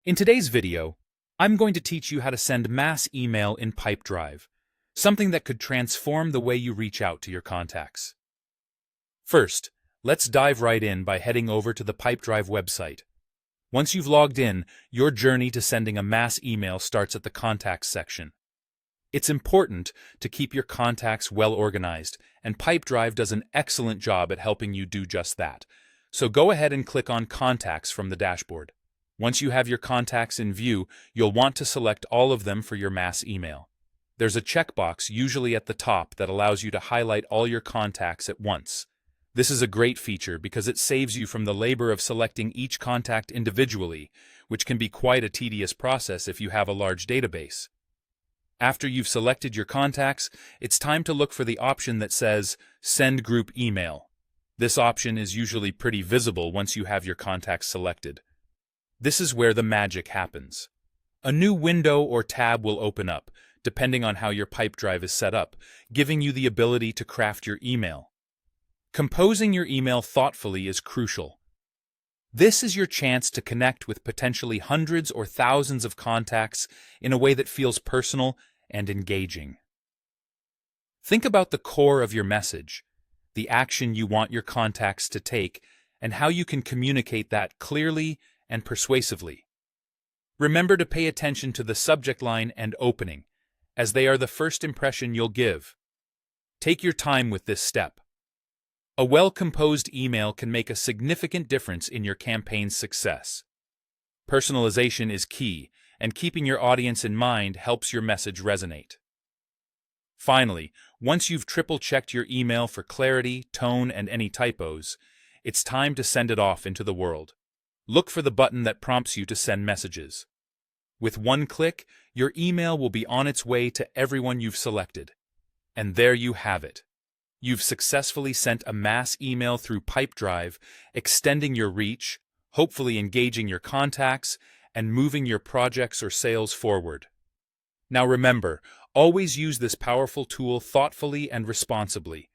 In today's video, I'm going to teach you how to send mass email in Pipedrive, something that could transform the way you reach out to your contacts. First, let's dive right in by heading over to the Pipedrive website. Once you've logged in, your journey to sending a mass email starts at the Contacts section. It's important to keep your contacts well organized, and Pipedrive does an excellent job at helping you do just that. So go ahead and click on Contacts from the dashboard. Once you have your contacts in view, you'll want to select all of them for your mass email. There's a checkbox usually at the top that allows you to highlight all your contacts at once. This is a great feature because it saves you from the labor of selecting each contact individually, which can be quite a tedious process if you have a large database. After you've selected your contacts, it's time to look for the option that says Send Group Email. This option is usually pretty visible once you have your contacts selected. This is where the magic happens. A new window or tab will open up, depending on how your Pipedrive is set up, giving you the ability to craft your email. Composing your email thoughtfully is crucial. This is your chance to connect with potentially hundreds or thousands of contacts in a way that feels personal and engaging. Think about the core of your message, the action you want your contacts to take, and how you can communicate that clearly and persuasively. Remember to pay attention to the subject line and opening, as they are the first impression you'll give. Take your time with this step. A well-composed email can make a significant difference in your campaign's success. Personalization is key, and keeping your audience in mind helps your message resonate. Finally, once you've triple-checked your email for clarity, tone, and any typos, it's time to send it off into the world. Look for the button that prompts you to send messages. With one click, your email will be on its way to everyone you've selected. And there you have it. You've successfully sent a mass email through Pipedrive, extending your reach, hopefully engaging your contacts, and moving your projects or sales forward. Now remember, always use this powerful tool thoughtfully and responsibly.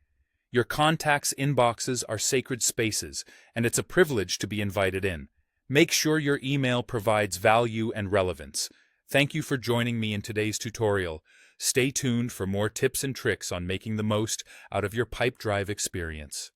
Your contacts' inboxes are sacred spaces, and it's a privilege to be invited in. Make sure your email provides value and relevance. Thank you for joining me in today's tutorial. Stay tuned for more tips and tricks on making the most out of your Pipedrive experience.